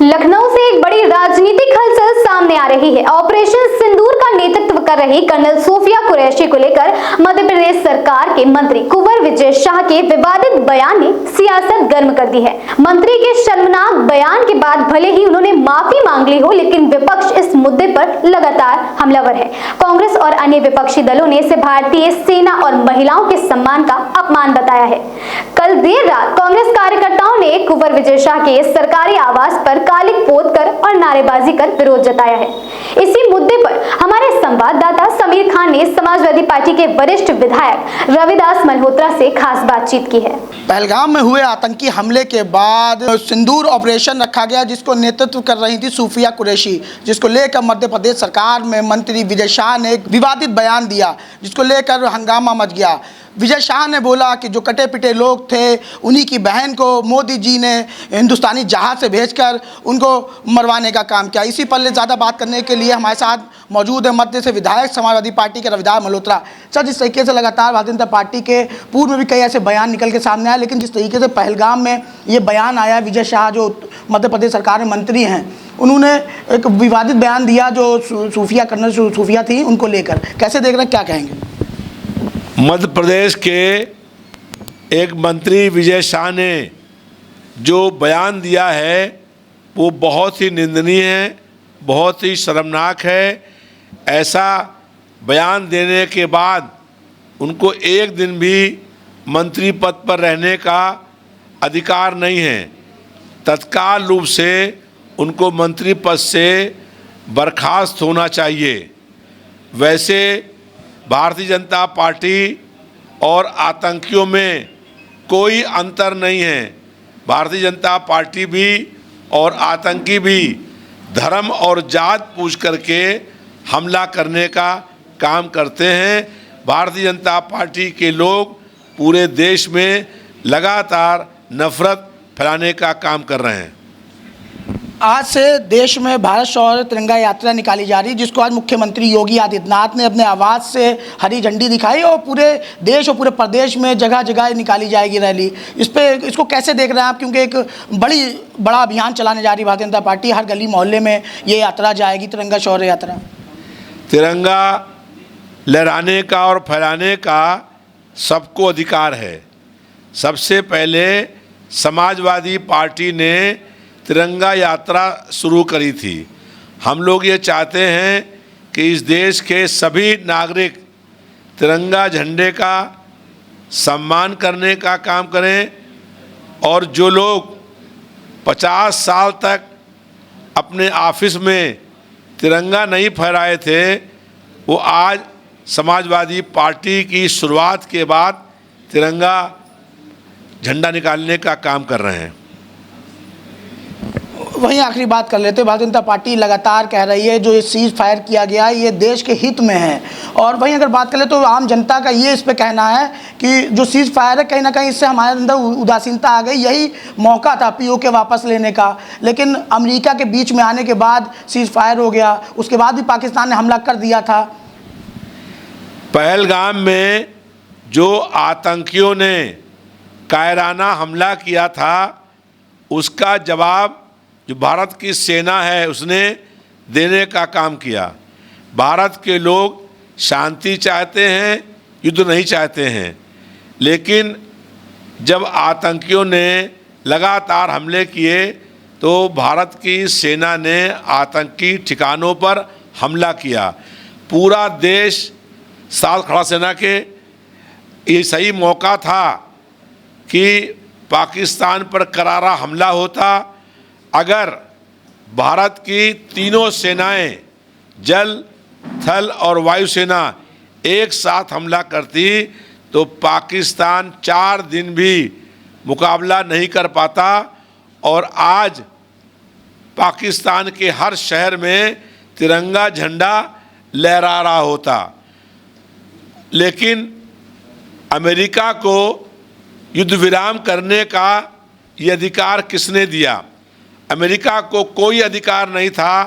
लखनऊ से एक बड़ी राजनीतिक हलचल सामने आ रही है। ऑपरेशन सिंदूर का नेतृत्व कर रही कर्नल सूफिया कुरैशी को लेकर मध्य प्रदेश सरकार के मंत्री कुंवर विजय शाह के विवादित बयान ने सियासत गर्म कर दी है। मंत्री के शर्मनाक बयान के बाद भले ही उन्होंने माफी मांग ली हो, लेकिन विपक्ष इस मुद्दे पर लगातार हमलावर है। कांग्रेस और अन्य विपक्षी दलों ने इसे भारतीय सेना और महिलाओं के सम्मान का अपमान बताया है। कल देर रात कांग्रेस कार्यकर्ताओं ने कुंवर विजय शाह के सरकारी आवास पर कालिक पोत कर और नारेबाजी कर विरोध जताया है। इसी मुद्दे पर हमारे संवाददाता समीर खान ने समाजवादी पार्टी के वरिष्ठ विधायक रविदास मल्होत्रा से खास बातचीत की है। पहलगाम में हुए आतंकी हमले के बाद सिंदूर ऑपरेशन रखा गया, जिसको नेतृत्व कर रही थी सूफिया कुरैशी, जिसको लेकर मध्य प्रदेश सरकार में मंत्री विजय शाह ने एक विवादित बयान दिया, जिसको लेकर हंगामा मच गया। विजय शाह ने बोला कि जो कटे पिटे लोग थे, उन्हीं की बहन को मोदी जी ने हिंदुस्तानी जहाज से भेजकर उनको मरवाने का काम किया। इसी पर ज़्यादा बात करने के लिए हमारे साथ मौजूद है मध्य से विधायक समाजवादी पार्टी के रविदास मल्होत्रा। सर, जिस तरीके से लगातार भारतीय जनता पार्टी के पूर्व में भी कई ऐसे बयान निकल के सामने आए, लेकिन जिस तरीके से पहलगाम में ये बयान आया, विजय शाह जो मध्य प्रदेश सरकार में मंत्री हैं, उन्होंने एक विवादित बयान दिया जो सूफिया कर्नल सूफिया थी, उनको लेकर कैसे देख रहे हैं, क्या कहेंगे? मध्य प्रदेश के एक मंत्री विजय शाह ने जो बयान दिया है वो बहुत ही निंदनीय है, बहुत ही शर्मनाक है। ऐसा बयान देने के बाद उनको एक दिन भी मंत्री पद पर रहने का अधिकार नहीं है। तत्काल रूप से उनको मंत्री पद से बर्खास्त होना चाहिए। वैसे भारतीय जनता पार्टी और आतंकियों में कोई अंतर नहीं है। भारतीय जनता पार्टी भी और आतंकी भी धर्म और जात पूछ करके हमला करने का काम करते हैं। भारतीय जनता पार्टी के लोग पूरे देश में लगातार नफरत फैलाने का काम कर रहे हैं। आज से देश में भारत शौर्य तिरंगा यात्रा निकाली जा रही है, जिसको आज मुख्यमंत्री योगी आदित्यनाथ ने अपने आवास से हरी झंडी दिखाई और पूरे देश और पूरे प्रदेश में जगह जगह निकाली जाएगी रैली। इसको कैसे देख रहे हैं आप? क्योंकि एक बड़ा अभियान चलाने जा रही है भारतीय जनता पार्टी, हर गली मोहल्ले में ये यात्रा जाएगी, तिरंगा शौर्य यात्रा। तिरंगा लहराने का और फहराने का सबको अधिकार है। सबसे पहले समाजवादी पार्टी ने तिरंगा यात्रा शुरू करी थी। हम लोग ये चाहते हैं कि इस देश के सभी नागरिक तिरंगा झंडे का सम्मान करने का काम करें, और जो लोग 50 साल तक अपने ऑफिस में तिरंगा नहीं फहराए थे, वो आज समाजवादी पार्टी की शुरुआत के बाद तिरंगा झंडा निकालने का काम कर रहे हैं। वहीं आखिरी बात कर लेते हैं। भारतीय जनता पार्टी लगातार कह रही है जो ये सीज फायर किया गया है ये देश के हित में है, और वहीं अगर बात करें तो आम जनता का ये इस पे कहना है कि जो सीज फायर है, कहीं ना कहीं इससे हमारे अंदर उदासीनता आ गई। यही मौका था पीओके वापस लेने का, लेकिन अमेरिका के बीच में आने के बाद सीज फायर हो गया। उसके बाद भी पाकिस्तान ने हमला कर दिया था। पहलगाम में जो आतंकियों ने कायराना हमला किया था, उसका जवाब जो भारत की सेना है उसने देने का काम किया। भारत के लोग शांति चाहते हैं, युद्ध नहीं चाहते हैं, लेकिन जब आतंकियों ने लगातार हमले किए तो भारत की सेना ने आतंकी ठिकानों पर हमला किया। पूरा देश साथ खड़ा सेना के, ये सही मौका था कि पाकिस्तान पर करारा हमला होता। अगर भारत की तीनों सेनाएं, जल, थल और वायुसेना एक साथ हमला करती तो पाकिस्तान 4 दिन भी मुकाबला नहीं कर पाता, और आज पाकिस्तान के हर शहर में तिरंगा झंडा लहरा रहा होता। लेकिन अमेरिका को युद्ध विराम करने का ये अधिकार किसने दिया? अमेरिका को कोई अधिकार नहीं था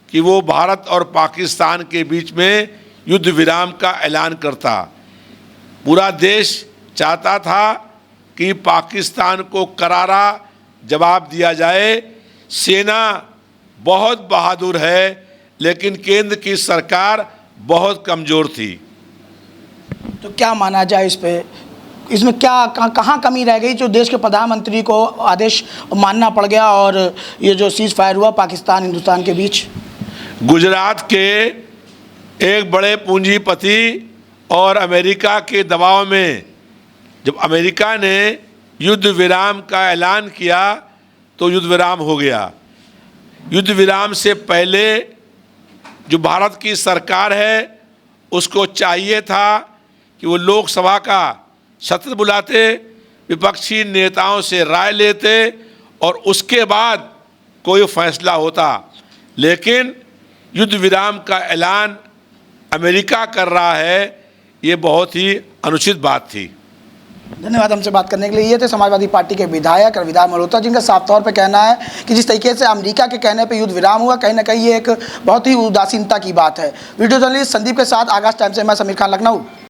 कि वो भारत और पाकिस्तान के बीच में युद्ध विराम का ऐलान करता। पूरा देश चाहता था कि पाकिस्तान को करारा जवाब दिया जाए सेना बहुत बहादुर है, लेकिन केंद्र की सरकार बहुत कमज़ोर थी। तो क्या माना जाए इस पे, इसमें क्या कहाँ कमी रह गई जो देश के प्रधानमंत्री को आदेश मानना पड़ गया और ये जो सीज फायर हुआ पाकिस्तान हिंदुस्तान के बीच? गुजरात के एक बड़े पूंजीपति और अमेरिका के दबाव में जब अमेरिका ने युद्ध विराम का ऐलान किया तो युद्ध विराम हो गया। युद्ध विराम से पहले जो भारत की सरकार है उसको चाहिए था कि वो लोकसभा का सत्र बुलाते, विपक्षी नेताओं से राय लेते और उसके बाद कोई फैसला होता, लेकिन युद्ध विराम का ऐलान अमेरिका कर रहा है, ये बहुत ही अनुचित बात थी। धन्यवाद हमसे बात करने के लिए। ये थे समाजवादी पार्टी के विधायक रविदास मल्होत्रा, जिनका साफ तौर पे कहना है कि जिस तरीके से अमेरिका के कहने पे युद्ध विराम हुआ, कहीं ना कहीं ये एक बहुत ही उदासीनता की बात है। वीडियो जर्नलिस्ट संदीप के साथ आगाज टाइम से मैं समीर खान, लखनऊ।